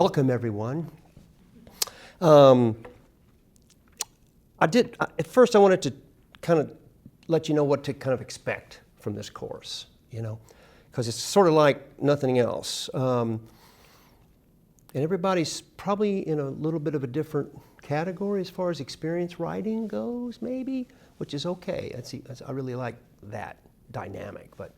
Welcome, everyone. At first I wanted to kind of let you know what to kind of expect from this course, because it's sort of like nothing else. And everybody's probably in a little bit of a different category as far as experience writing goes, maybe, which is okay. I really like that dynamic. But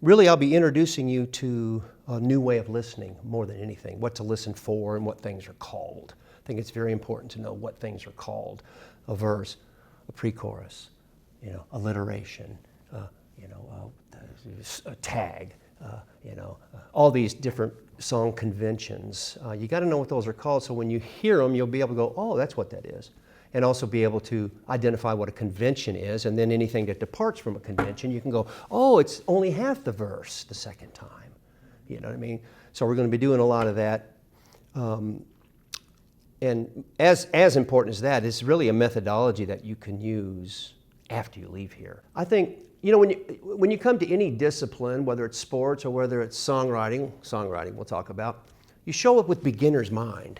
really, I'll be introducing you to a new way of listening more than anything, what to listen for and what things are called. I think it's very important to know what things are called: a verse, a pre-chorus, alliteration, a tag, all these different song conventions. You got to know what those are called, so when you hear them, you'll be able to go, oh, that's what that is. And also be able to identify what a convention is, and then anything that departs from a convention, you can go, oh, it's only half the verse the second time. You know what I mean? So we're going to be doing a lot of that. And as important as that, it's really a methodology that you can use after you leave here. I think, when you come to any discipline, whether it's sports or whether it's songwriting we'll talk about, you show up with beginner's mind.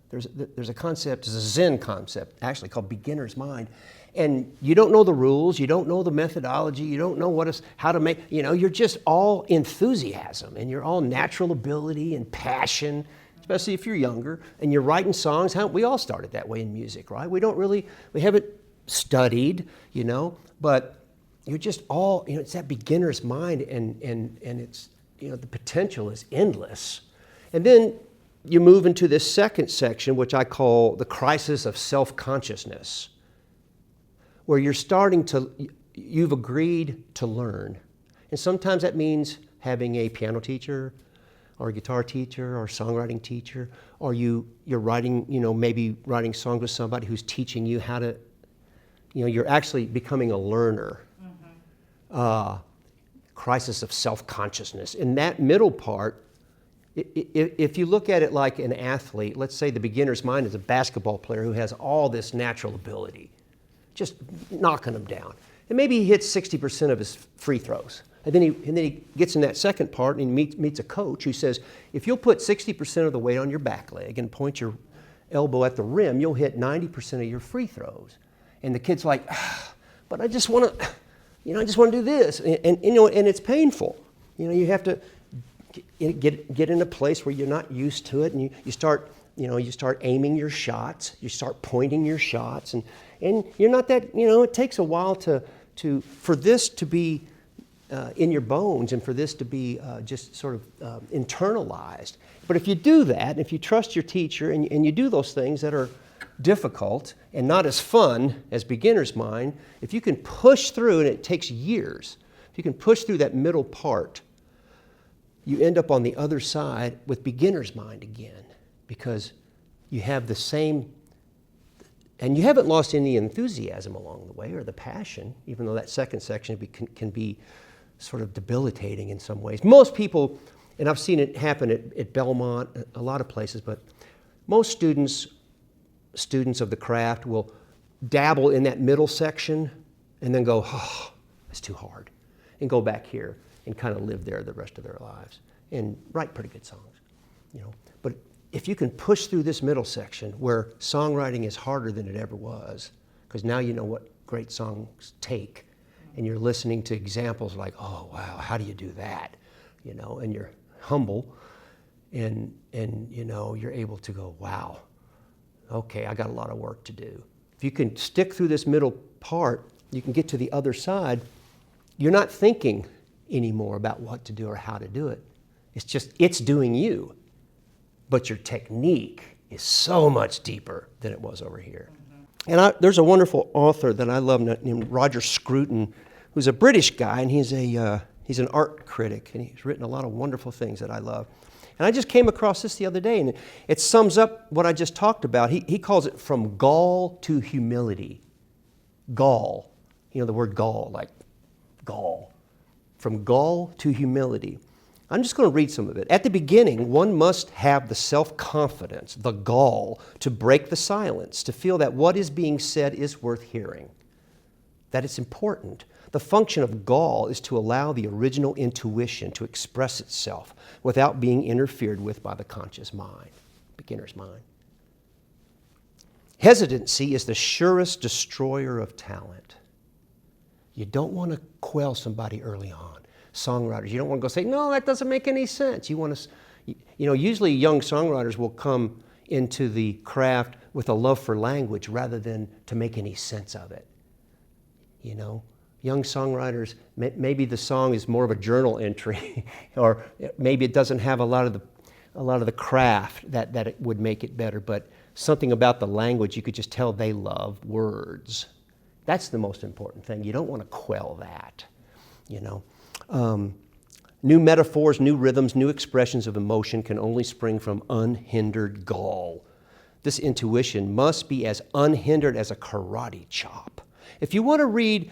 There's a concept, there's a Zen concept actually called beginner's mind. And you don't know the rules, you don't know the methodology, you don't know how to make, you're just all enthusiasm and you're all natural ability and passion, especially if you're younger and you're writing songs. We all started that way in music, right? We haven't studied, but you're just all, it's that beginner's mind and it's, the potential is endless. And then you move into this second section, which I call the crisis of self-consciousness, where you've agreed to learn. And sometimes that means having a piano teacher or a guitar teacher or a songwriting teacher, or you're writing, maybe writing songs with somebody who's teaching you how to, you're actually becoming a learner. Crisis of self-consciousness. In that middle part, if you look at it like an athlete, let's say the beginner's mind is a basketball player who has all this natural ability, just knocking them down. And maybe he hits 60% of his free throws. And then he gets in that second part and he meets a coach who says, if you'll put 60% of the weight on your back leg and point your elbow at the rim, you'll hit 90% of your free throws. And the kid's like, but I just want to do this. And it's painful. You have to get in a place where you're not used to it, and you start aiming your shots, you start pointing your shots, and you're not that, it takes a while for this to be in your bones and for this to be just sort of internalized. But if you do that, if you trust your teacher and you do those things that are difficult and not as fun as beginner's mind, if you can push through, and it takes years, if you can push through that middle part, you end up on the other side with beginner's mind again, because you have the same, and you haven't lost any enthusiasm along the way or the passion, even though that second section can be sort of debilitating in some ways. Most people, and I've seen it happen at Belmont, a lot of places, but most students of the craft will dabble in that middle section and then go, oh, it's too hard, and go back here and kind of live there the rest of their lives and write pretty good songs, But if you can push through this middle section where songwriting is harder than it ever was, because now you know what great songs take, and you're listening to examples like, oh, wow, how do you do that? And you're humble, and you're able to go, wow, okay, I got a lot of work to do. If you can stick through this middle part, you can get to the other side. You're not thinking anymore about what to do or how to do it. It's doing you. But your technique is so much deeper than it was over here. Mm-hmm. And there's a wonderful author that I love named Roger Scruton, who's a British guy, and he's an art critic, and he's written a lot of wonderful things that I love. And I just came across this the other day, and it sums up what I just talked about. He calls it from gall to humility. Gall. The word gall, like gall. From gall to humility. I'm just going to read some of it. At the beginning, one must have the self-confidence, the gall, to break the silence, to feel that what is being said is worth hearing, that it's important. The function of Gall is to allow the original intuition to express itself without being interfered with by the conscious mind, beginner's mind. Hesitancy is the surest destroyer of talent. You don't want to quell somebody early on. Songwriters, you don't want to go say, no, that doesn't make any sense. You want to, usually young songwriters will come into the craft with a love for language rather than to make any sense of it. Young songwriters, maybe the song is more of a journal entry, or maybe it doesn't have a lot of the craft that it would make it better, but something about the language, you could just tell they love words. That's the most important thing. You don't want to quell that, New metaphors, new rhythms, new expressions of emotion can only spring from unhindered Gall. This intuition must be as unhindered as a karate chop. If you want to read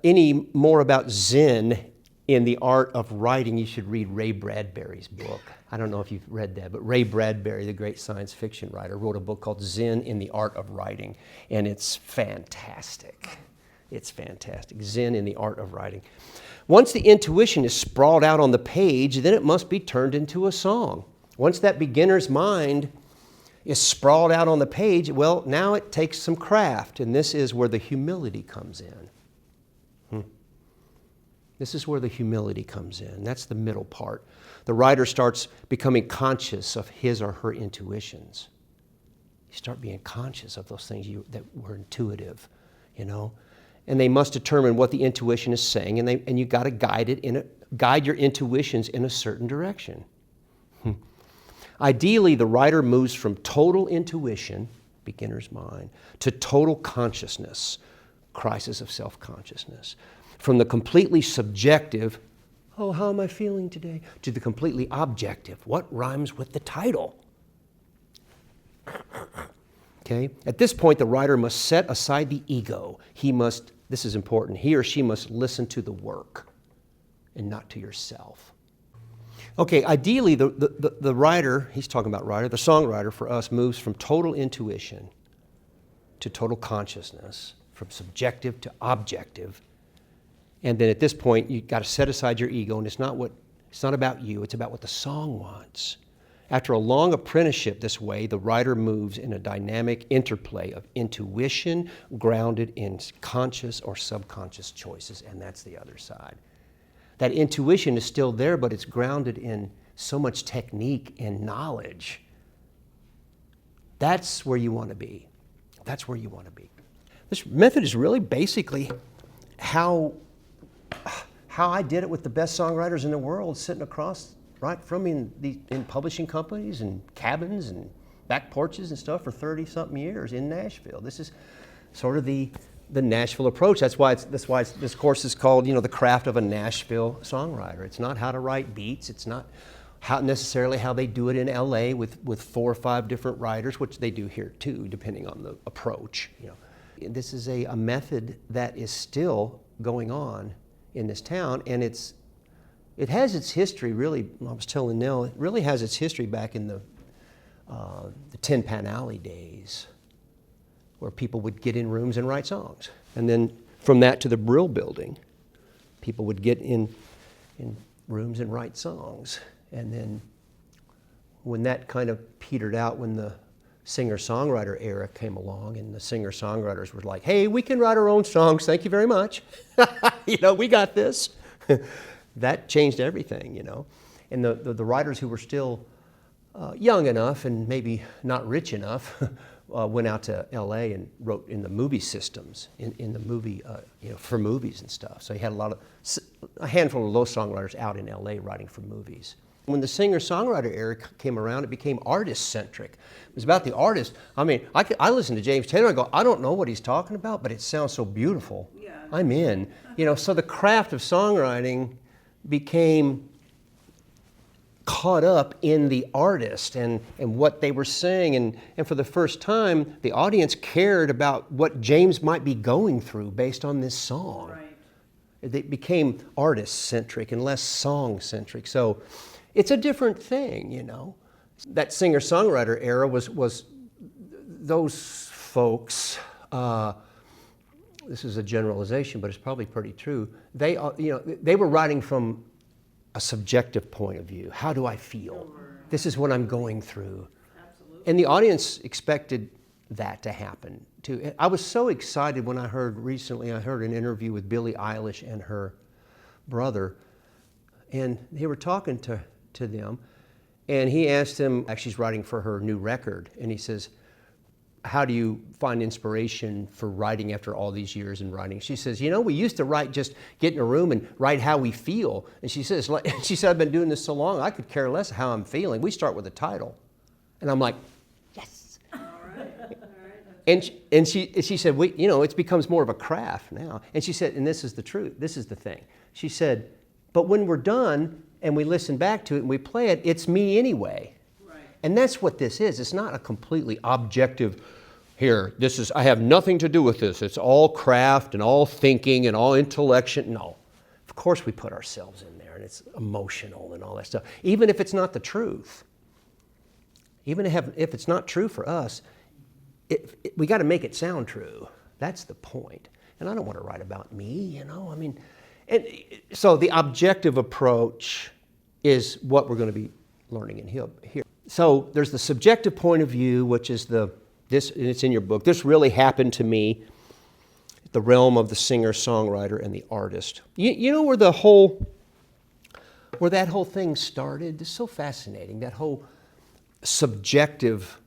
any more about Zen in the art of writing, you should read Ray Bradbury's book. I don't know if you've read that, but Ray Bradbury, the great science fiction writer, wrote a book called Zen in the Art of Writing, and it's fantastic. It's fantastic. Zen in the Art of Writing. Once the intuition is sprawled out on the page, then it must be turned into a song. Once that beginner's mind is sprawled out on the page, well, now it takes some craft, and this is where the humility comes in. This is where the humility comes in. That's the middle part. The writer starts becoming conscious of his or her intuitions. You start being conscious of those things that were intuitive, And they must determine what the intuition is saying, and you got to guide your intuitions in a certain direction. Ideally, the writer moves from total intuition, beginner's mind, to total consciousness, crisis of self-consciousness. From the completely subjective, oh, how am I feeling today, to the completely objective, what rhymes with the title? Okay? At this point, the writer must set aside the ego. This is important, he or she must listen to the work and not to yourself. Okay, ideally, the writer, he's talking about writer, the songwriter for us moves from total intuition to total consciousness, from subjective to objective. And then at this point, you've got to set aside your ego, and it's not about you, it's about what the song wants. After a long apprenticeship this way, the writer moves in a dynamic interplay of intuition grounded in conscious or subconscious choices, and that's the other side. That intuition is still there, but it's grounded in so much technique and knowledge. That's where you want to be. That's where you want to be. This method is really basically how I did it with the best songwriters in the world, sitting across right from me in publishing companies and cabins and back porches and stuff for 30-something years in Nashville. This is sort of the Nashville approach. That's why this course is called, the craft of a Nashville songwriter. It's not how to write beats. It's not necessarily how they do it in LA with 4 or 5 different writers, which they do here too, depending on the approach. This is a method that is still going on in this town, and it has its history, really. I was telling Nell, it really has its history back in the Tin Pan Alley days, where people would get in rooms and write songs. And then from that to the Brill Building, people would get in rooms and write songs. And then when that kind of petered out, when the singer-songwriter era came along, and the singer-songwriters were like, hey, we can write our own songs, thank you very much. We got this. That changed everything, And the writers who were still young enough and maybe not rich enough went out to LA and wrote in the movie systems, in the movie, for movies and stuff. So you had a handful of those songwriters out in LA writing for movies. When the singer-songwriter era came around, it became artist-centric. It was about the artist. I mean, I listen to James Taylor and I go, I don't know what he's talking about, but it sounds so beautiful. Yeah. I'm in. So the craft of songwriting became caught up in the artist and what they were saying. And for the first time, the audience cared about what James might be going through based on this song. Right. It became artist-centric and less song-centric. So it's a different thing, That singer-songwriter era was those folks, this is a generalization, but it's probably pretty true. They were writing from a subjective point of view. How do I feel? This is what I'm going through. Absolutely. And the audience expected that to happen too. I was so excited when I heard an interview with Billie Eilish and her brother, and they were talking to them, and he asked him, actually she's writing for her new record, and he says, how do you find inspiration for writing after all these years in writing? She says, we used to write, just get in a room and write how we feel. And she said, I've been doing this so long, I could care less how I'm feeling. We start with a title. And I'm like, yes. All right. And she said, it becomes more of a craft now. And she said, and this is the truth, this is the thing. She said, but when we're done and we listen back to it and we play it, it's me anyway. And that's what this is. It's not a completely objective, I have nothing to do with this. It's all craft and all thinking and all intellection. No. Of course we put ourselves in there and it's emotional and all that stuff. Even if it's not the truth. Even if it's not true for us, we got to make it sound true. That's the point. And I don't want to write about me, And so the objective approach is what we're going to be learning in here. So there's the subjective point of view, which is and it's in your book. This really happened to me, the realm of the singer, songwriter, and the artist. You know where that whole thing started? It's so fascinating. That whole subjective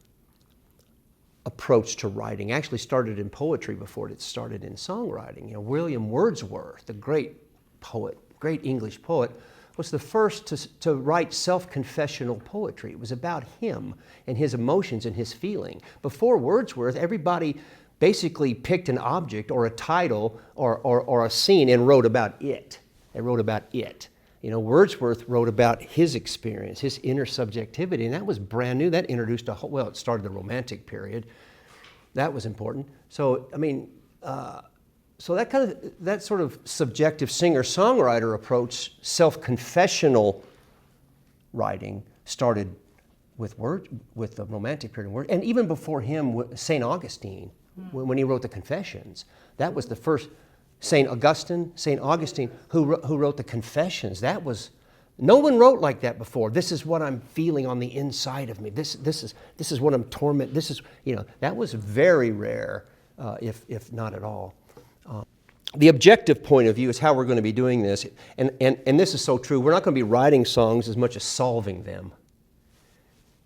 approach to writing actually started in poetry before it started in songwriting. William Wordsworth, the great poet, great English poet, was the first to write self-confessional poetry. It was about him and his emotions and his feeling. Before Wordsworth, everybody basically picked an object or a title or a scene and wrote about it. They wrote about it. Wordsworth wrote about his experience, his inner subjectivity, and that was brand new. That introduced it started the Romantic period. That was important. So, so that sort of subjective singer-songwriter approach, self-confessional writing, started with the Romantic period. And even before him, St. Augustine, when he wrote the Confessions, that was the first. St. Augustine, who wrote the Confessions. No one wrote like that before. This is what I'm feeling on the inside of me. This is what I'm tormented. That was very rare, if not at all. The objective point of view is how we're going to be doing this, and this is so true. We're not going to be writing songs as much as solving them.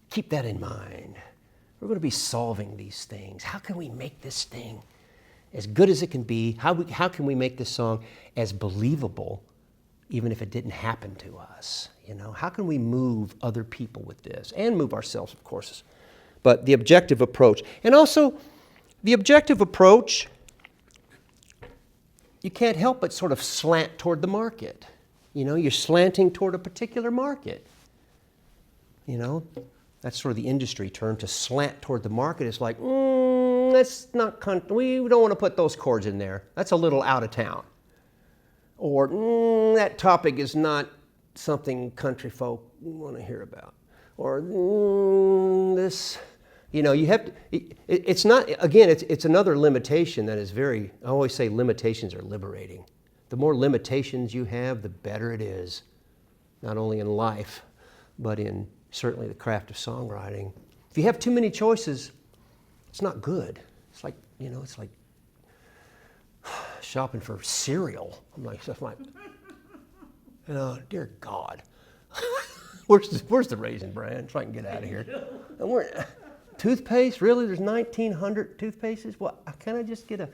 Keep that in mind. We're going to be solving these things. How can we make this thing as good as it can be? How can we make this song as believable, even if it didn't happen to us? How can we move other people with this, and move ourselves, of course? But the objective approach, and also the objective approach, you can't help but sort of slant toward the market. You're slanting toward a particular market. That's sort of the industry term, to slant toward the market. It's like, that's not we don't want to put those chords in there. That's a little out of town. Or that topic is not something country folk want to hear about. Or this, you have to, it's not, again, it's another limitation that is I always say limitations are liberating. The more limitations you have, the better it is, not only in life, but in certainly the craft of songwriting. If you have too many choices, it's not good. It's like, it's like shopping for cereal. I'm like, dear God, where's the Raisin Bran so I can get out of here? And toothpaste? Really? There's 1,900 toothpastes? What? Can I just get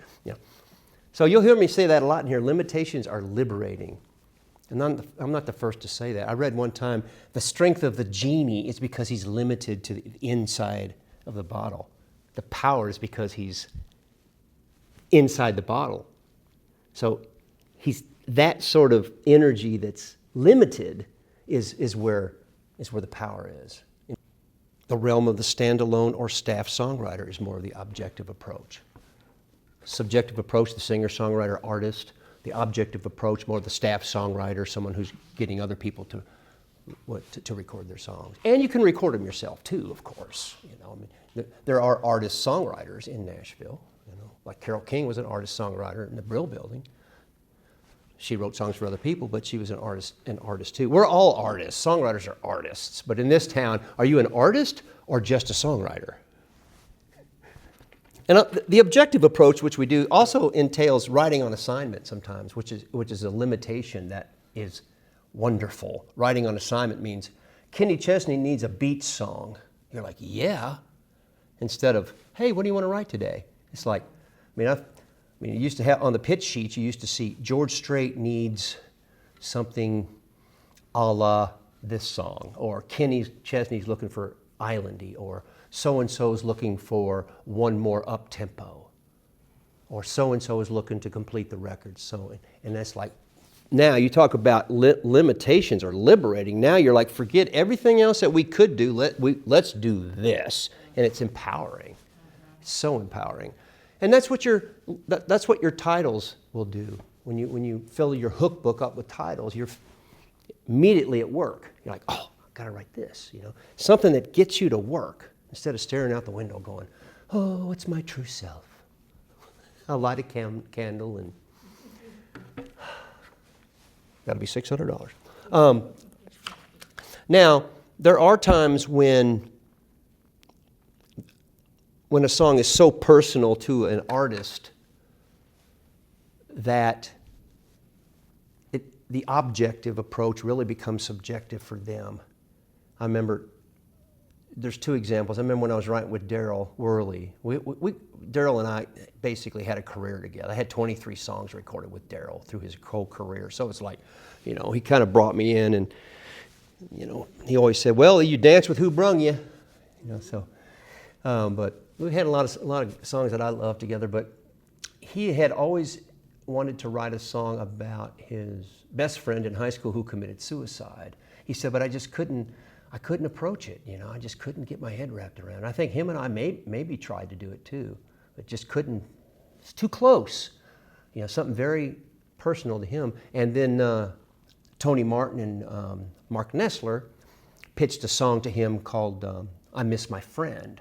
So you'll hear me say that a lot in here. Limitations are liberating. And I'm not the first to say that. I read one time, the strength of the genie is because he's limited to the inside of the bottle. The power is because he's inside the bottle. So that sort of energy that's limited is where the power is. The realm of the standalone or staff songwriter is more of the objective approach. Subjective approach, the singer, songwriter, artist. The objective approach, more the staff songwriter, someone who's getting other people to record their songs. And you can record them yourself too, of course. There are artist songwriters in Nashville. Like Carole King was an artist-songwriter in the Brill Building. She wrote songs for other people, but she was an artist too. We're all artists. Songwriters are artists. But in this town, are you an artist or just a songwriter? And the objective approach, which we do, also entails writing on assignment sometimes, which is a limitation that is wonderful. Writing on assignment means Kenny Chesney needs a beat song. You're like, yeah. Instead of, hey, what do you want to write today? It's like, you used to have on the pitch sheets, you used to see George Strait needs something a la this song, or Kenny Chesney's looking for islandy, or so-and-so's looking for one more up-tempo, or so-and-so is looking to complete the record. And that's like, now you talk about limitations or liberating. Now you're like, forget everything else that we could do. Let's do this. And it's empowering. It's so empowering. And that's what your titles will do. When you fill your hook book up with titles, you're immediately at work. You're like, oh, I've got to write this. Something that gets you to work instead of staring out the window going, oh, it's my true self. I'll light a candle and got to be $600. Now, there are times when a song is so personal to an artist that the objective approach really becomes subjective for them. I remember, there's two examples. I remember when I was writing with Darryl Worley. Darryl and I basically had a career together. I had 23 songs recorded with Darryl through his whole career. So it's like, he kind of brought me in and, he always said, well, you dance with who brung you. But we had a lot of songs that I loved together, but he had always wanted to write a song about his best friend in high school who committed suicide. He said, but I couldn't approach it, I just couldn't get my head wrapped around it. I think him and I maybe tried to do it too, but just couldn't. It's too close, something very personal to him. And then Tony Martin and Mark Nessler pitched a song to him called I Miss My Friend.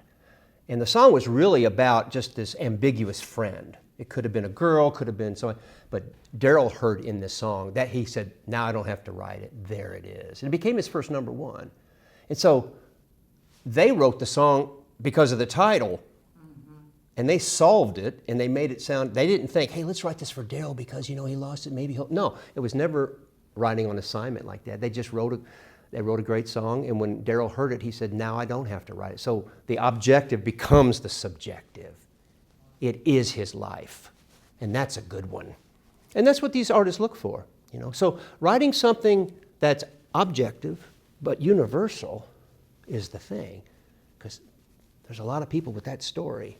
And the song was really about just this ambiguous friend. It could have been a girl, could have been someone, but Darryl heard in this song that he said, now I don't have to write it, there it is. And it became his first number one. And so they wrote the song because of the title, and they solved it, and they made it sound, they didn't think, hey, let's write this for Darryl because, he lost it, maybe he'll, no, it was never writing on assignment like that. They just wrote a great song, and when Darryl heard it, he said, now I don't have to write it. So the objective becomes the subjective. It is his life, and that's a good one. And that's what these artists look for, So writing something that's objective but universal is the thing, because there's a lot of people with that story,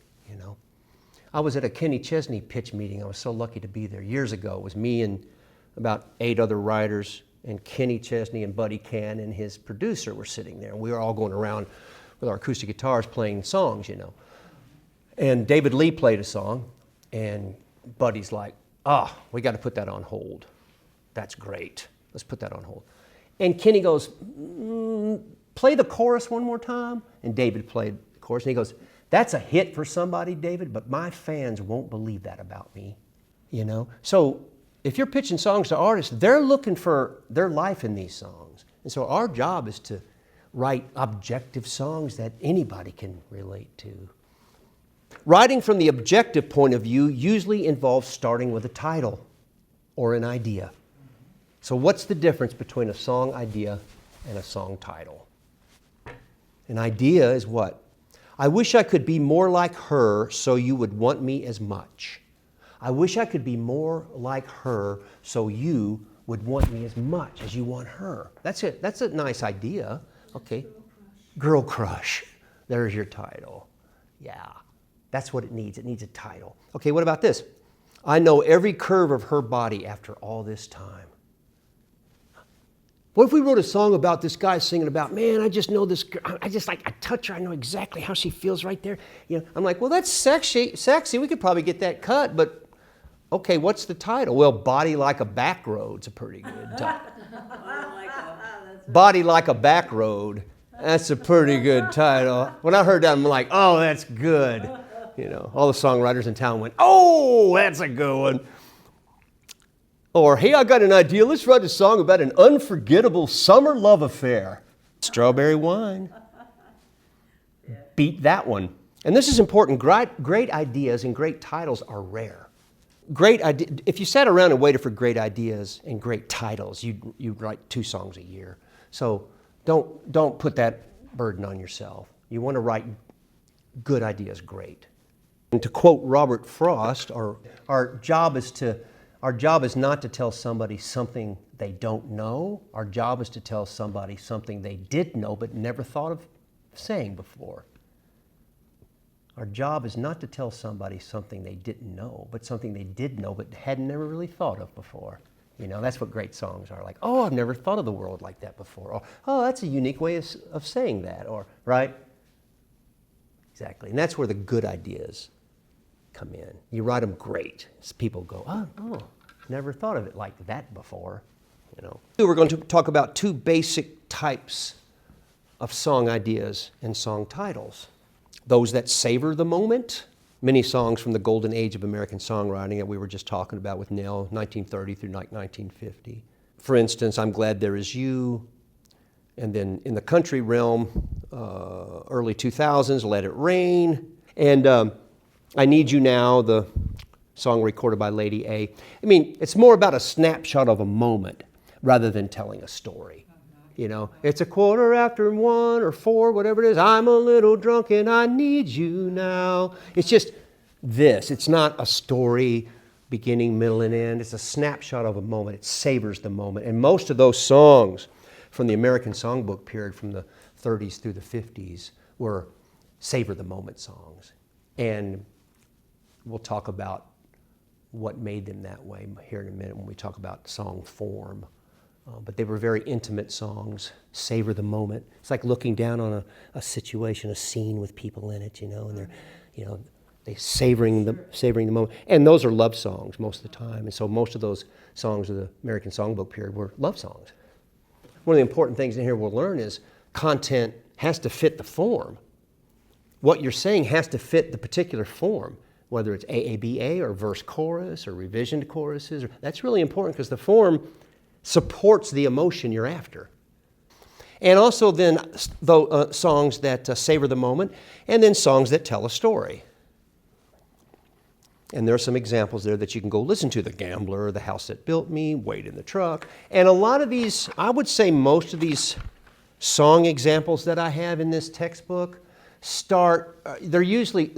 I was at a Kenny Chesney pitch meeting. I was so lucky to be there years ago. It was me and about 8 other writers, and Kenny Chesney and Buddy Can and his producer were sitting there. And we were all going around with our acoustic guitars playing songs, And David Lee played a song, and Buddy's like, we got to put that on hold. That's great. Let's put that on hold. And Kenny goes, play the chorus one more time. And David played the chorus, and he goes, that's a hit for somebody, David, but my fans won't believe that about me, So if you're pitching songs to artists, they're looking for their life in these songs. And so our job is to write objective songs that anybody can relate to. Writing from the objective point of view usually involves starting with a title or an idea. So what's the difference between a song idea and a song title? An idea is what? I wish I could be more like her so you would want me as much. I wish I could be more like her so you would want me as much as you want her. That's it. That's a nice idea. Okay. Girl crush. There's your title. Yeah. That's what it needs. It needs a title. Okay, what about this? I know every curve of her body after all this time. What if we wrote a song about this guy singing about, man, I just know this girl, I touch her, I know exactly how she feels right there. I'm like, well, that's sexy. We could probably get that cut, but okay, what's the title? Well, Body Like a Back Road's a pretty good title. Body Like a Back Road. That's a pretty good title. When I heard that, I'm like, oh, that's good. You know, all the songwriters in town went, oh, that's a good one. Or, hey, I got an idea. Let's write a song about an unforgettable summer love affair. Strawberry wine. Beat that one. And this is important. Great ideas and great titles are rare. If you sat around and waited for great ideas and great titles, you'd write 2 songs a year. So don't put that burden on yourself. You want to write good ideas great. And to quote Robert Frost, our job is not to tell somebody something they don't know. Our job is to tell somebody something they did know but never thought of saying before. Our job is not to tell somebody something they didn't know, but something they did know but had never really thought of before. You know, that's what great songs are. Like, oh, I've never thought of the world like that before. Or, oh, that's a unique way of saying that. Or, right? Exactly. And that's where the good ideas come in. You write them great. So people go, oh, never thought of it like that before. You know. We're going to talk about 2 basic types of song ideas and song titles. Those that savor the moment. Many songs from the golden age of American songwriting that we were just talking about with Nell, 1930 through 1950. For instance, I'm Glad There Is You. And then in the country realm, early 2000s, Let It Rain. And I Need You Now, the song recorded by Lady A. I mean, it's more about a snapshot of a moment rather than telling a story. You know, it's 1:15 or 4, whatever it is. I'm a little drunk and I need you now. It's just this. It's not a story, beginning, middle, and end. It's a snapshot of a moment. It savors the moment. And most of those songs from the American songbook period from the 30s through the 50s were savor the moment songs. And we'll talk about what made them that way here in a minute when we talk about song form. But they were very intimate songs, savor the moment. It's like looking down on a situation, a scene with people in it, you know, and they're savoring the moment. And those are love songs most of the time. And so most of those songs of the American songbook period were love songs. One of the important things in here we'll learn is content has to fit the form. What you're saying has to fit the particular form, whether it's AABA or verse chorus or revision to choruses. That's really important because the form supports the emotion you're after. And also then songs that savor the moment, and then songs that tell a story. And there are some examples there that you can go listen to. The Gambler, The House That Built Me, Wait in the Truck. And a lot of these, I would say most of these song examples that I have in this textbook they're usually,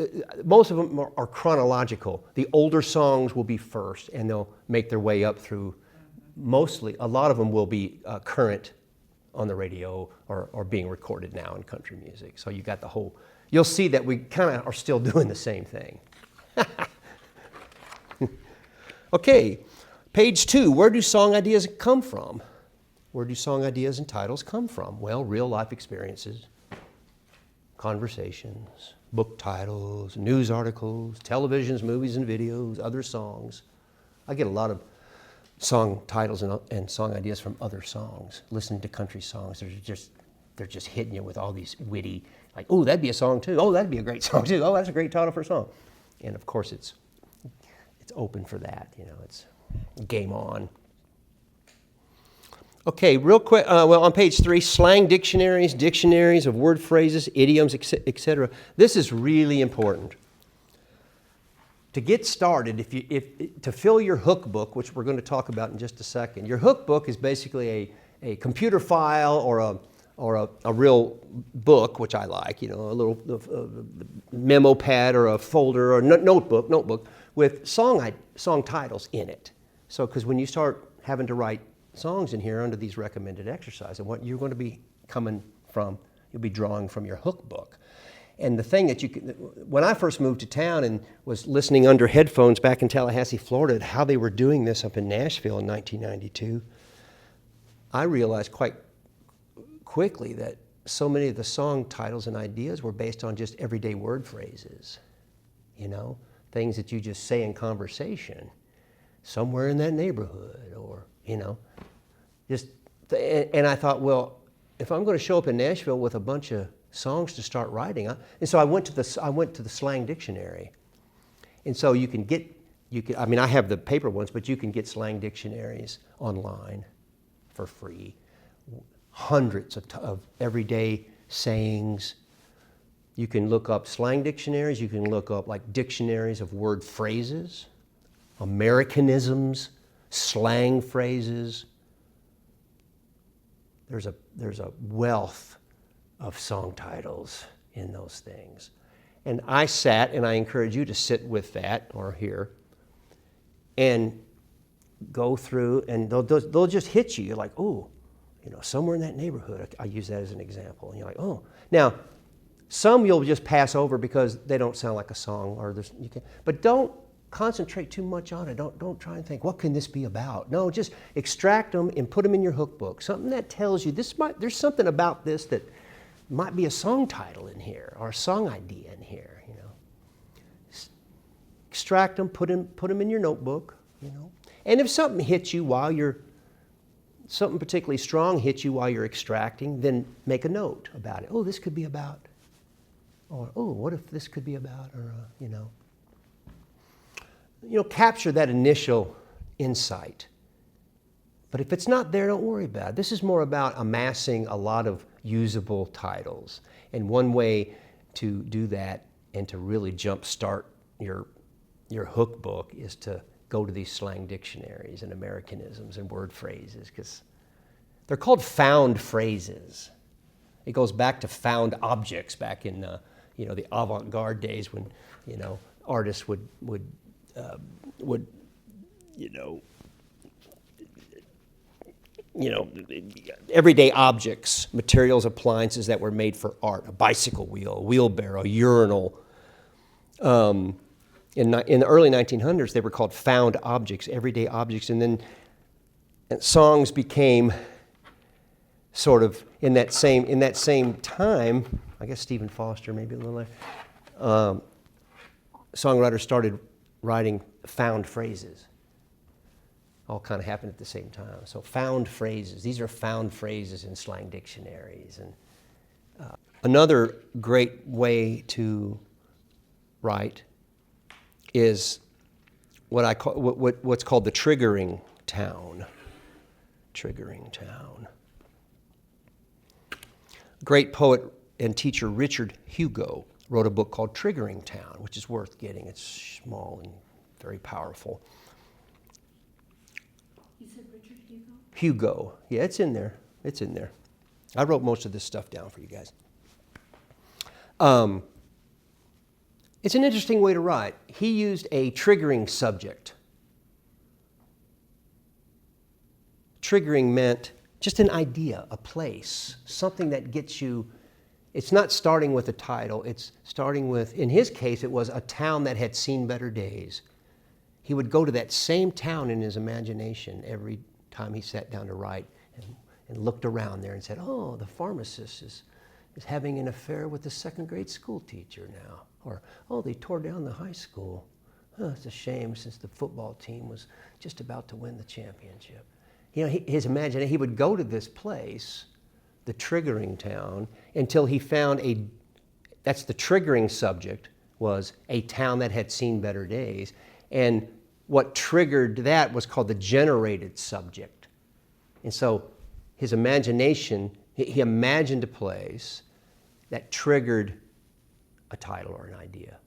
most of them are chronological. The older songs will be first, and they'll make their way up through. Mostly, a lot of them will be current on the radio or being recorded now in country music. So you got the whole, you'll see that we kind of are still doing the same thing. Okay, page 2, where do song ideas come from? Where do song ideas and titles come from? Well, real life experiences, conversations, book titles, news articles, televisions, movies and videos, other songs. I get a lot of song titles and song ideas from other songs. Listen to country songs. They're just hitting you with all these witty, like, oh, that'd be a song too. Oh, that'd be a great song too. Oh, that's a great title for a song. And of course, it's open for that. You know, it's game on. Okay, real quick. Well, on page 3, slang dictionaries of word phrases, idioms, etc. This is really important. To get started, to fill your hook book, which we're going to talk about in just a second, your hook book is basically a computer file or a real book, which I like, you know, a little memo pad or a folder or notebook with song titles in it. So, because when you start having to write songs in here under these recommended exercises, and what you're going to be coming from, you'll be drawing from your hook book. And the thing that when I first moved to town and was listening under headphones back in Tallahassee, Florida, at how they were doing this up in Nashville in 1992, I realized quite quickly that so many of the song titles and ideas were based on just everyday word phrases, you know, things that you just say in conversation, somewhere in that neighborhood, or, you know, and I thought, well, if I'm going to show up in Nashville with a bunch of songs to start writing. And so I went to the slang dictionary. And so I mean, I have the paper ones, but you can get slang dictionaries online for free. Hundreds of everyday sayings. You can look up slang dictionaries. You can look up like dictionaries of word phrases, Americanisms, slang phrases. There's a wealth of song titles in those things. And I sat, and I encourage you to sit with that or here and go through, and they'll just hit you. You're like, oh, somewhere in that neighborhood. I use that as an example. And you're like, oh. Now, some you'll just pass over because they don't sound like a song, but don't concentrate too much on it. Don't try and think, what can this be about? No, just extract them and put them in your hook book. Something that tells you there's something about this that might be a song title in here or a song idea in here. Extract them, put them in your notebook. And if something hits you something particularly strong hits you while you're extracting, then make a note about it. Oh, this could be about. Or, oh, what if this could be about? Or, capture that initial insight. But if it's not there, don't worry about it. This is more about amassing a lot of usable titles. And one way to do that and to really jumpstart your hook book is to go to these slang dictionaries and Americanisms and word phrases, because they're called found phrases. It goes back to found objects back in the avant-garde days when artists would everyday objects, materials, appliances that were made for art, a bicycle wheel, a wheelbarrow, a urinal. In the early 1900s, they were called found objects, everyday objects, and then songs became sort of in that same time. I guess Stephen Foster, maybe a little later. Songwriters started writing found phrases. All kind of happened at the same time. So found phrases. These are found phrases in slang dictionaries. And another great way to write is what's called the triggering town. Triggering town. Great poet and teacher Richard Hugo wrote a book called Triggering Town, which is worth getting. It's small and very powerful. You said Richard Hugo? Hugo. Yeah, it's in there. It's in there. I wrote most of this stuff down for you guys. It's an interesting way to write. He used a triggering subject. Triggering meant just an idea, a place, something that gets you. It's not starting with a title. It's starting with, in his case, it was a town that had seen better days. He would go to that same town in his imagination every time he sat down to write and looked around there and said, oh, the pharmacist is having an affair with the second grade school teacher now. Or, oh, they tore down the high school. Oh, it's a shame since the football team was just about to win the championship. His imagination, he would go to this place, the triggering town, until he found that's the triggering subject, was a town that had seen better days. And what triggered that was called the generated subject. And so his imagination, he imagined a place that triggered a title or an idea.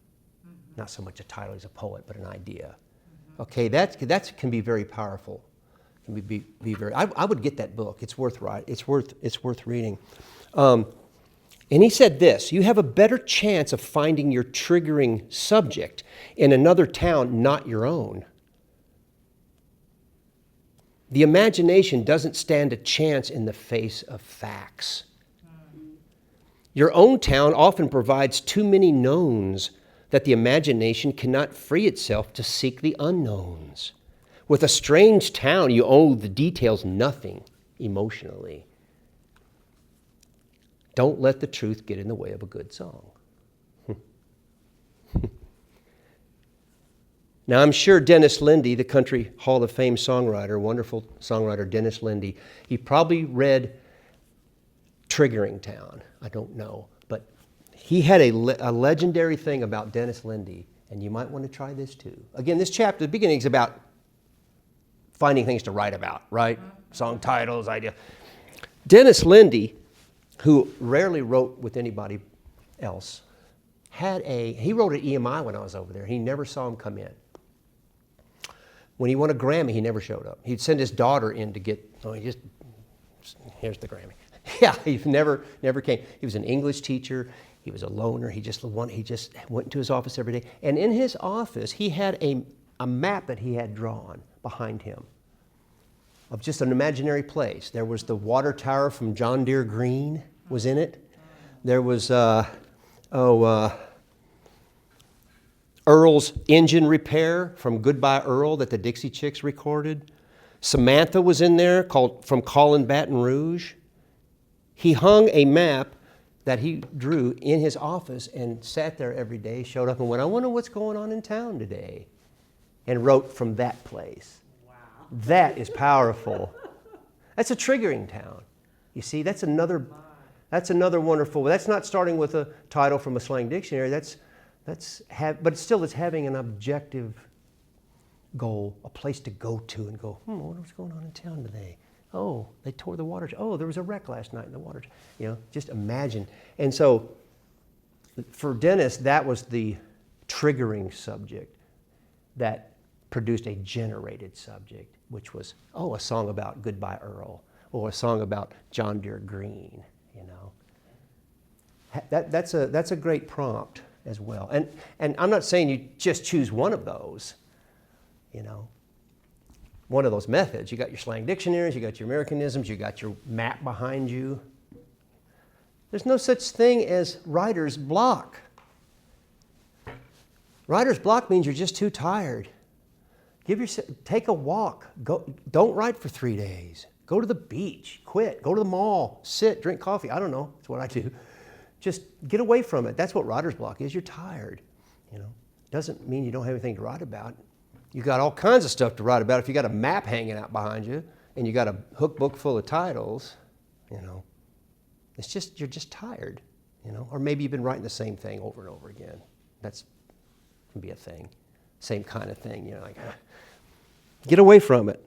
Mm-hmm. Not so much a title as a poet, but an idea. Mm-hmm. Okay, that can be very powerful. Can be very. I would get that book. It's worth reading. And he said this: you have a better chance of finding your triggering subject in another town, not your own. The imagination doesn't stand a chance in the face of facts. Your own town often provides too many knowns that the imagination cannot free itself to seek the unknowns. With a strange town, you owe the details nothing emotionally. Don't let the truth get in the way of a good song. Now, I'm sure Dennis Lindy, the Country Hall of Fame songwriter, wonderful songwriter Dennis Lindy, he probably read Triggering Town. I don't know. But he had a legendary thing about Dennis Lindy, and you might want to try this too. Again, this chapter, the beginning is about finding things to write about, right? Song titles, idea. Dennis Lindy, who rarely wrote with anybody else, he wrote at EMI when I was over there. He never saw him come in. When he won a Grammy, he never showed up. He'd send his daughter in to get, here's the Grammy. Yeah, he never came. He was an English teacher. He was a loner. He just went into his office every day. And in his office, he had a map that he had drawn behind him of just an imaginary place. There was the water tower from John Deere Green was in it. There was, Earl's engine repair from Goodbye Earl that the Dixie Chicks recorded. Samantha was in there from Callin' Baton Rouge. He hung a map that he drew in his office and sat there every day, showed up and went, I wonder what's going on in town today, and wrote from that place. Wow. That is powerful. That's a triggering town. You see, that's another wonderful, that's not starting with a title from a slang dictionary, but still it's having an objective goal, a place to go to and go, I wonder what's going on in town today. Oh, they tore the water. Oh, there was a wreck last night in the water. Just imagine. And so for Dennis, that was the triggering subject that produced a generated subject, which was, a song about Goodbye Earl, or a song about John Deere Green, That's a great prompt as well. And I'm not saying you just choose one of those, one of those methods. You got your slang dictionaries, you got your Americanisms, you got your map behind you. There's no such thing as writer's block. Writer's block means you're just too tired. Take a walk. Don't write for 3 days. Go to the beach. Quit. Go to the mall. Sit. Drink coffee. I don't know. That's what I do. Just get away from it. That's what writer's block is. You're tired. Doesn't mean you don't have anything to write about. You got all kinds of stuff to write about. If you got a map hanging out behind you and you got a hook book full of titles, it's just you're just tired, Or maybe you've been writing the same thing over and over again. That's can be a thing. Same kind of thing, get away from it.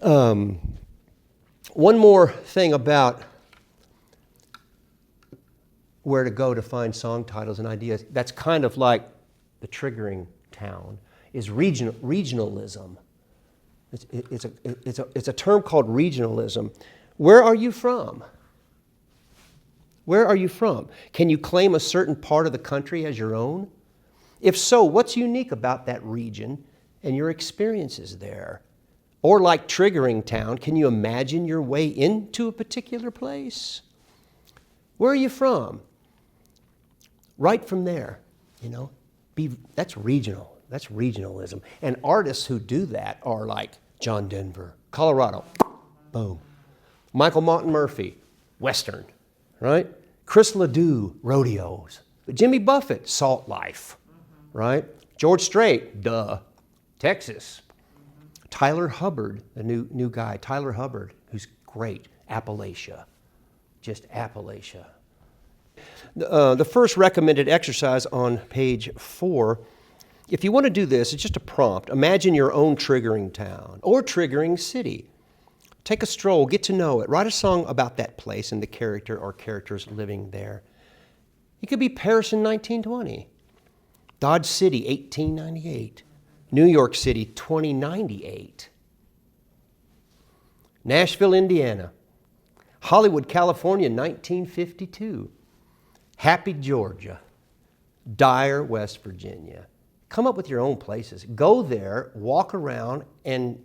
One more thing about where to go to find song titles and ideas, that's kind of like the triggering town, is regionalism. It's a term called regionalism. Where are you from? Where are you from? Can you claim a certain part of the country as your own? If so, what's unique about that region and your experiences there? Or like triggering town, can you imagine your way into a particular place? Where are you from? Right from there, that's regional. That's regionalism. And artists who do that are like John Denver, Colorado, boom. Michael Martin Murphy, Western, right? Chris Ledoux, rodeos. Jimmy Buffett, salt life, right? George Strait, Texas. Tyler Hubbard, the new guy, Tyler Hubbard, who's great, Appalachia, just Appalachia. The first recommended exercise on page 4, if you want to do this, it's just a prompt. Imagine your own triggering town or triggering city. Take a stroll, get to know it. Write a song about that place and the character or characters living there. It could be Paris in 1920, Dodge City, 1898, New York City, 2098, Nashville, Indiana, Hollywood, California, 1952, Happy, Georgia, Dyer, West Virginia. Come up with your own places. Go there, walk around, and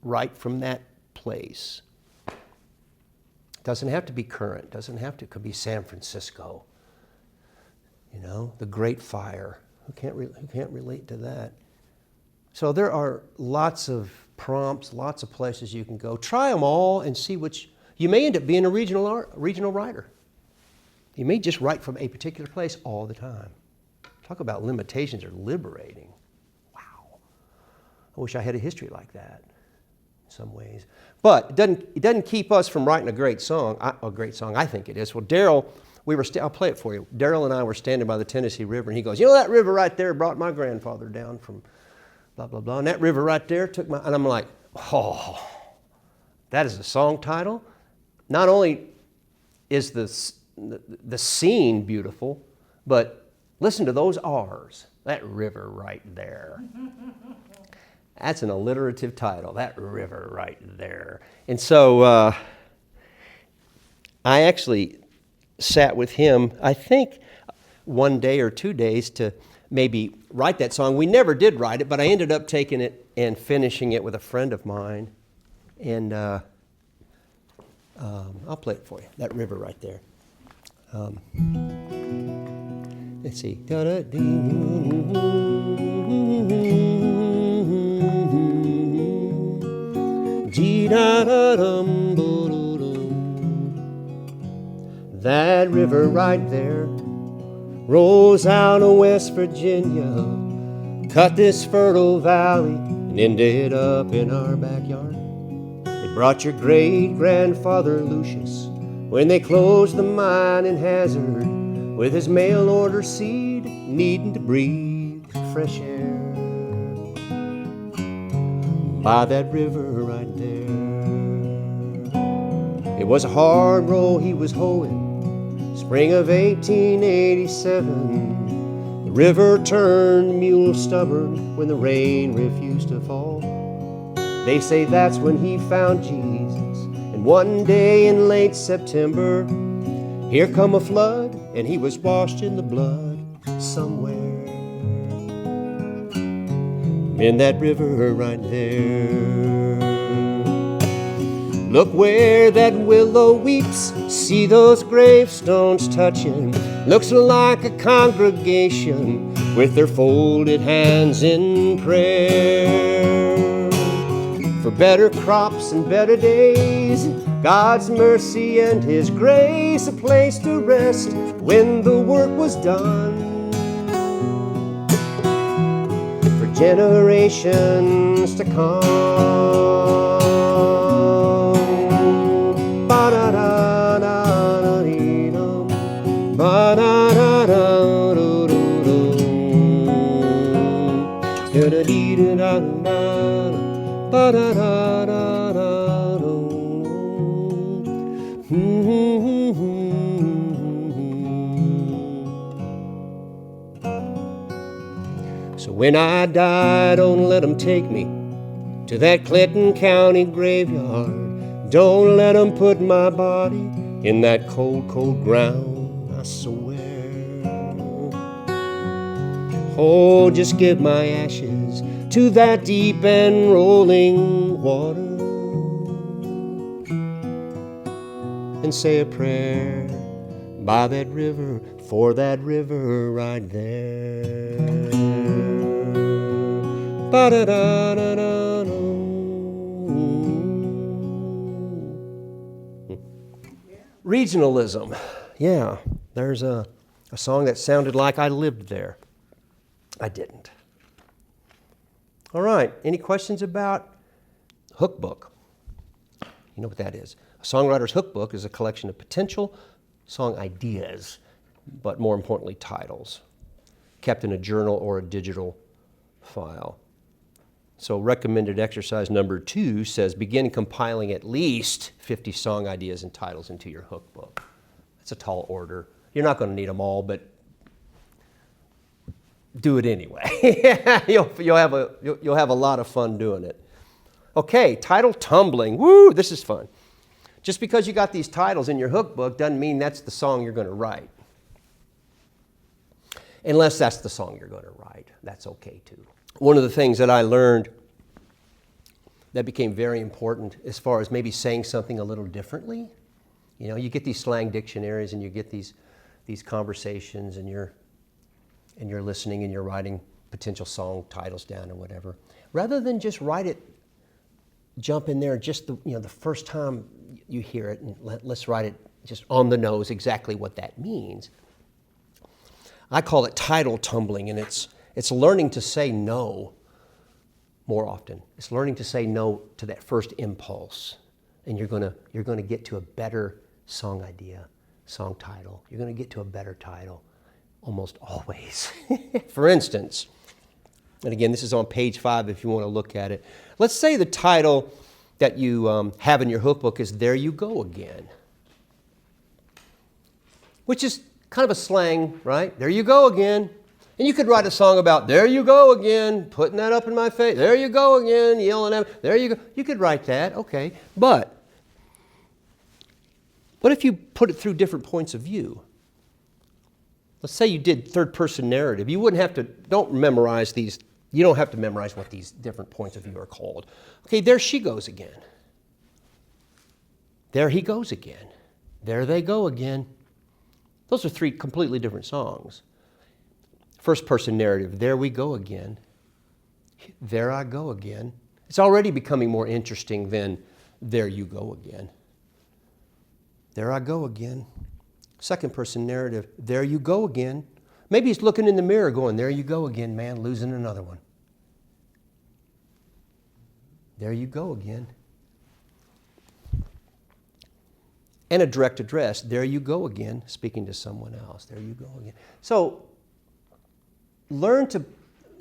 write from that place. Doesn't have to be current. It could be San Francisco. The Great Fire. Who can't relate to that? So there are lots of prompts, lots of places you can go. Try them all and see which. You may end up being a regional writer. You may just write from a particular place all the time. Talk about limitations are liberating. Wow. I wish I had a history like that in some ways. But it doesn't keep us from writing a great song. I think it is. Well, Daryl I'll play it for you. Daryl and I were standing by the Tennessee River, and he goes, you know, that river right there brought my grandfather down from blah, blah, blah. And that river right there took my, and I'm like, oh, that is a song title? Not only is the scene beautiful, but listen to those R's. That river right there. That's an alliterative title, that river right there. And so I actually sat with him, I think, one day or 2 days to maybe write that song. We never did write it, but I ended up taking it and finishing it with a friend of mine. And I'll play it for you, that river right there. Let's see. That river right there rolls out of West Virginia, cut this fertile valley and ended up in our backyard. It brought your great-grandfather Lucius when they closed the mine in Hazard with his mail order seed needing to breathe fresh air by that river right there. It was a hard row he was hoeing, spring of 1887. The river turned mule stubborn when the rain refused to fall. They say that's when he found Jesus, and one day in late September, here come a flood, and he was washed in the blood somewhere in that river right there. Look where that willow weeps, see those gravestones touching. Looks like a congregation with their folded hands in prayer. For better crops and better days, God's mercy and His grace, a place to rest when the work was done. For generations to come. Ba-da-da-da-da-dee-dum, ba-da-da-da-da-doo-doo-doo, da-da-dee-da-da-da-da, ba-da-da-da-da-doo. So when I die, don't let them take me to that Clinton County graveyard. Don't let them put my body in that cold, cold ground, I swear. Oh, just give my ashes to that deep and rolling water and say a prayer by that river, for that river right there. Ba-da-da-da-da-da. Regionalism. Yeah, there's a song that sounded like I lived there. I didn't. All right, any questions about hookbook? You know what that is. A songwriter's hookbook is a collection of potential song ideas, but more importantly, titles, kept in a journal or a digital file. So recommended exercise number 2 says begin compiling at least 50 song ideas and titles into your hookbook. That's a tall order. You're not going to need them all, but do it anyway. You'll have a lot of fun doing it. Okay, title tumbling. Woo, this is fun. Just because you got these titles in your hookbook doesn't mean that's the song you're going to write. Unless that's the song you're going to write. That's okay too. One of the things that I learned that became very important as far as maybe saying something a little differently, you know, you get these slang dictionaries and you get these conversations and you're listening and you're writing potential song titles down or whatever. Rather than just write it, jump in there just the first time you hear it and let's write it just on the nose exactly what that means. I call it title tumbling, and it's learning to say no more often. It's learning to say no to that first impulse, and you're gonna get to a better song idea, song title. You're going to get to a better title almost always. For instance, and again, this is on page 5 if you want to look at it. Let's say the title that you have in your hook book is There You Go Again, which is kind of a slang, right? There you go again. And you could write a song about, there you go again, putting that up in my face. There you go again, yelling at me. There you go. You could write that, okay. But what if you put it through different points of view? Let's say you did third-person narrative. You wouldn't have to, don't memorize these. You don't have to memorize what these different points of view are called. Okay, there she goes again. There he goes again. There they go again. Those are 3 completely different songs. First person narrative, there we go again. There I go again. It's already becoming more interesting than there you go again. There I go again. Second person narrative, there you go again. Maybe he's looking in the mirror going, there you go again, man, losing another one. There you go again. And a direct address, there you go again, speaking to someone else. There you go again. So learn to,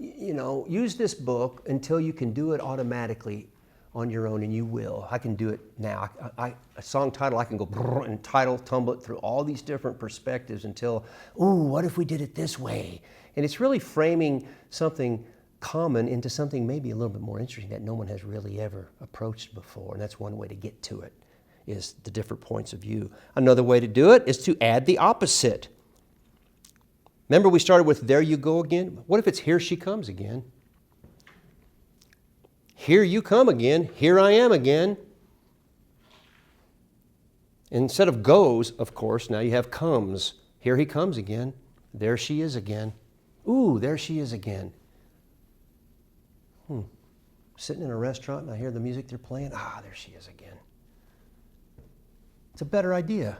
use this book until you can do it automatically on your own, and you will. I can do it now. A song title, I can go and tumble it through all these different perspectives until, what if we did it this way? And it's really framing something common into something maybe a little bit more interesting that no one has really ever approached before. And that's one way to get to it, is the different points of view. Another way to do it is to add the opposite. Remember we started with there you go again? What if it's here she comes again? Here you come again. Here I am again. Instead of goes, of course, now you have comes. Here he comes again. There she is again. Ooh, there she is again. Sitting in a restaurant and I hear the music they're playing. There she is again. It's a better idea.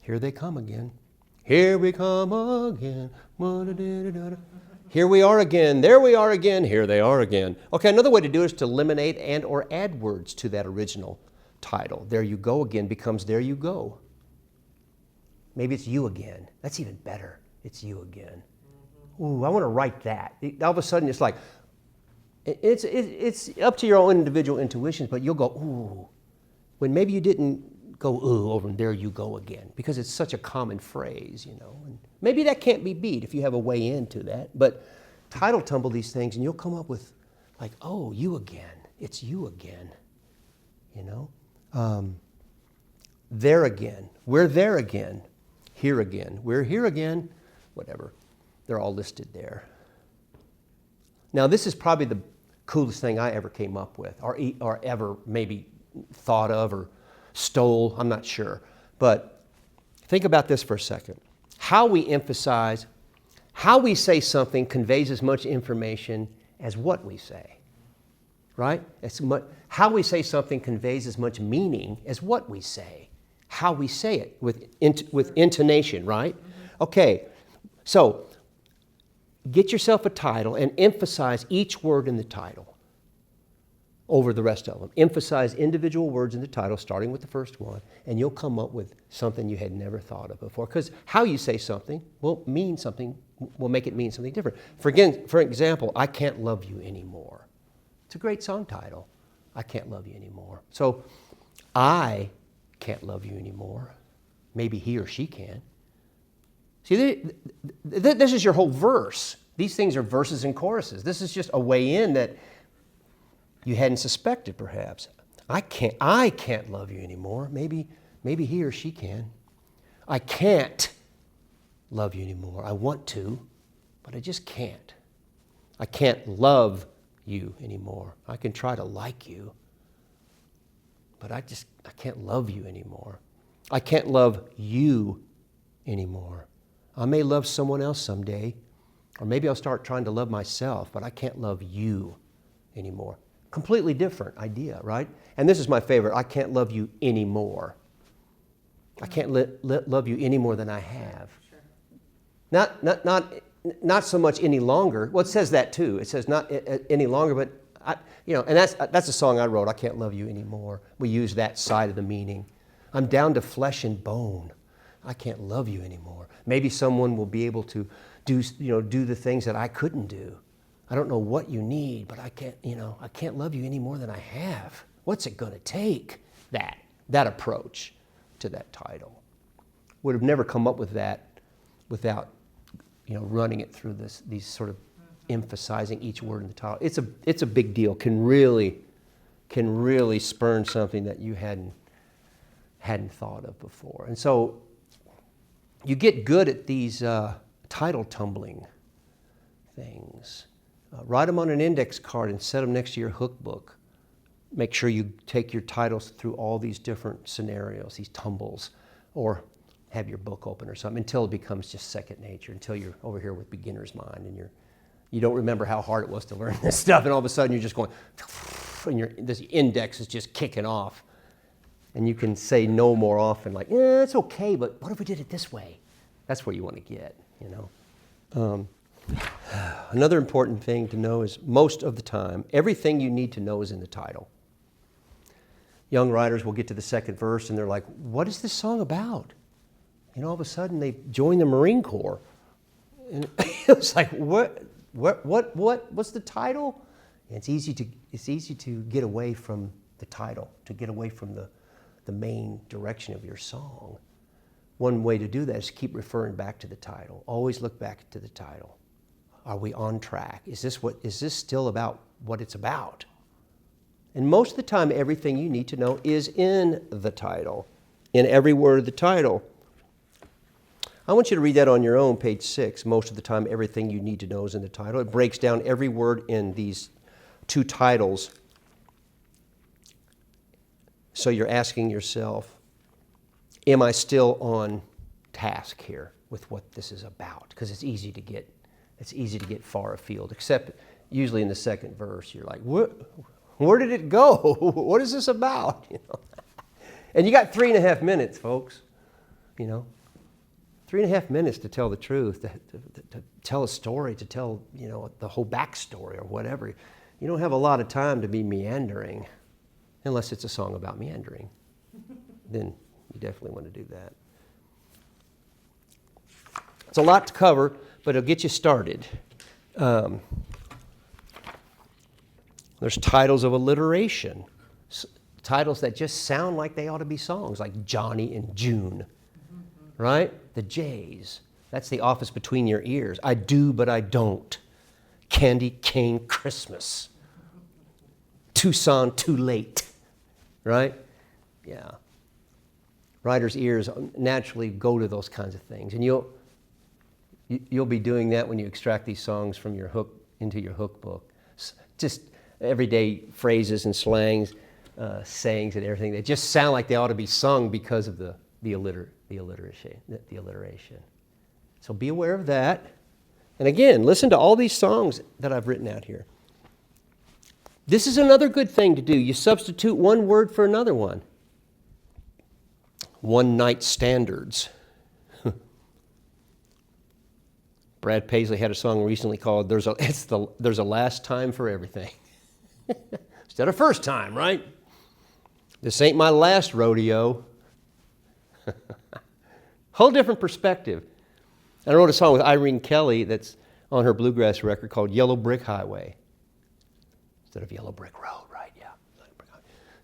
Here they come again. Here we come again. Here we are again. There we are again. Here they are again. Okay, another way to do it is to eliminate and or add words to that original title. There you go again becomes there you go. Maybe it's you again. That's even better. It's you again. Ooh, I want to write that. All of a sudden it's like, it's up to your own individual intuitions, but you'll go, ooh, when maybe you didn't go, ooh, over and there you go again, because it's such a common phrase, And maybe that can't be beat if you have a way into that, but title tumble these things and you'll come up with like, oh, you again. It's you again, There again. We're there again. Here again. We're here again. Whatever. They're all listed there. Now, this is probably the coolest thing I ever came up with, or ever maybe thought of or stole. I'm not sure. But think about this for a second. How we emphasize, how we say something conveys as much information as what we say. Right? How we say something conveys as much meaning as what we say. How we say it with intonation, right? Okay, so get yourself a title and emphasize each word in the title over the rest of them. Emphasize individual words in the title, starting with the first one, and you'll come up with something you had never thought of before. Because how you say something will make it mean something different. For example, I Can't Love You Anymore. It's a great song title. I can't love you anymore. So I can't love you anymore. Maybe he or she can. See, this is your whole verse. These things are verses and choruses. This is just a way in that you hadn't suspected, perhaps. I can't love you anymore. Maybe he or she can. I can't love you anymore. I want to, but I just can't. I can't love you anymore. I can try to like you, but I can't love you anymore. I can't love you anymore. I may love someone else someday, or maybe I'll start trying to love myself, but I can't love you anymore. Completely different idea, right? And this is my favorite. I can't love you anymore. I can't love you any more than I have. Sure. Not so much any longer. Well, it says that too. It says not any longer, but and that's a song I wrote. I can't love you anymore. We use that side of the meaning. I'm down to flesh and bone. I can't love you anymore. Maybe someone will be able to do the things that I couldn't do. I don't know what you need, but I can't love you any more than I have. What's it going to take? That approach to that title. Would have never come up with that without running it through these sort of emphasizing each word in the title. It's a big deal. Can really spurn something that you hadn't thought of before. And so you get good at these title tumbling things. Write them on an index card and set them next to your hook book. Make sure you take your titles through all these different scenarios, these tumbles, or have your book open or something until it becomes just second nature, until you're over here with beginner's mind and you don't remember how hard it was to learn this stuff, and all of a sudden you're just going, and this index is just kicking off. And you can say no more often, like, it's okay, but what if we did it this way? That's where you want to get, Another important thing to know is most of the time, everything you need to know is in the title. Young writers will get to the second verse and they're like, what is this song about? All of a sudden they join the Marine Corps. And it's like, what's the title? And it's easy to get away from the title, to get away from the main direction of your song. One way to do that is keep referring back to the title. Always look back to the title. Are we on track? Is this still about what it's about? And most of the time, everything you need to know is in the title, in every word of the title. I want you to read that on your own, page 6. Most of the time, everything you need to know is in the title. It breaks down every word in these two titles. So you're asking yourself, am I still on task here with what this is about? Because it's easy to get far afield, except usually in the second verse, you're like, where did it go? What is this about? And you got 3.5 minutes, folks. 3.5 minutes to tell the truth, to tell a story, to tell, the whole backstory or whatever. You don't have a lot of time to be meandering, unless it's a song about meandering. Then you definitely want to do that. It's a lot to cover, but it'll get you started. There's titles of alliteration, titles that just sound like they ought to be songs, like Johnny and June, right? The J's. That's the office between your ears. I do, but I don't. Candy cane Christmas. Tucson, too late, right? Yeah. Writers' ears naturally go to those kinds of things, and you'll be doing that when you extract these songs from your hook into your hook book. Just everyday phrases and slangs, sayings and everything. They just sound like they ought to be sung because of the alliteration. So be aware of that. And again, listen to all these songs that I've written out here. This is another good thing to do. You substitute one word for another one. One night standards. Brad Paisley had a song recently called There's a Last Time for Everything. Instead of first time, right? This ain't my last rodeo. Whole different perspective. I wrote a song with Irene Kelly that's on her bluegrass record called Yellow Brick Highway. Instead of Yellow Brick Road, right? Yeah.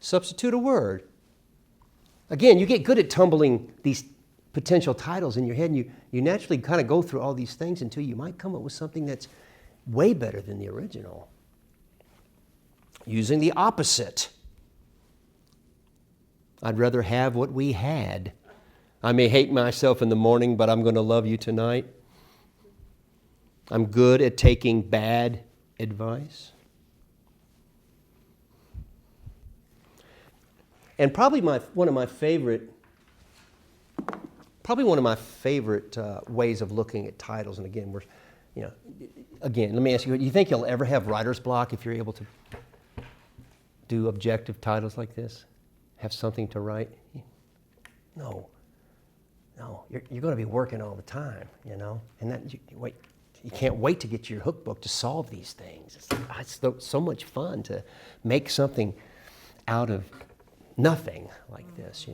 Substitute a word. Again, you get good at tumbling these potential titles in your head, and you naturally kind of go through all these things until you might come up with something that's way better than the original. Using the opposite. I'd rather have what we had. I may hate myself in the morning, but I'm going to love you tonight. I'm good at taking bad advice. And probably one of my favorite ways of looking at titles, and again, let me ask you, do you think you'll ever have writer's block if you're able to do objective titles like this? Have something to write? No, you're going to be working all the time, and that you can't wait to get to your hook book to solve these things. It's so much fun to make something out of nothing like this,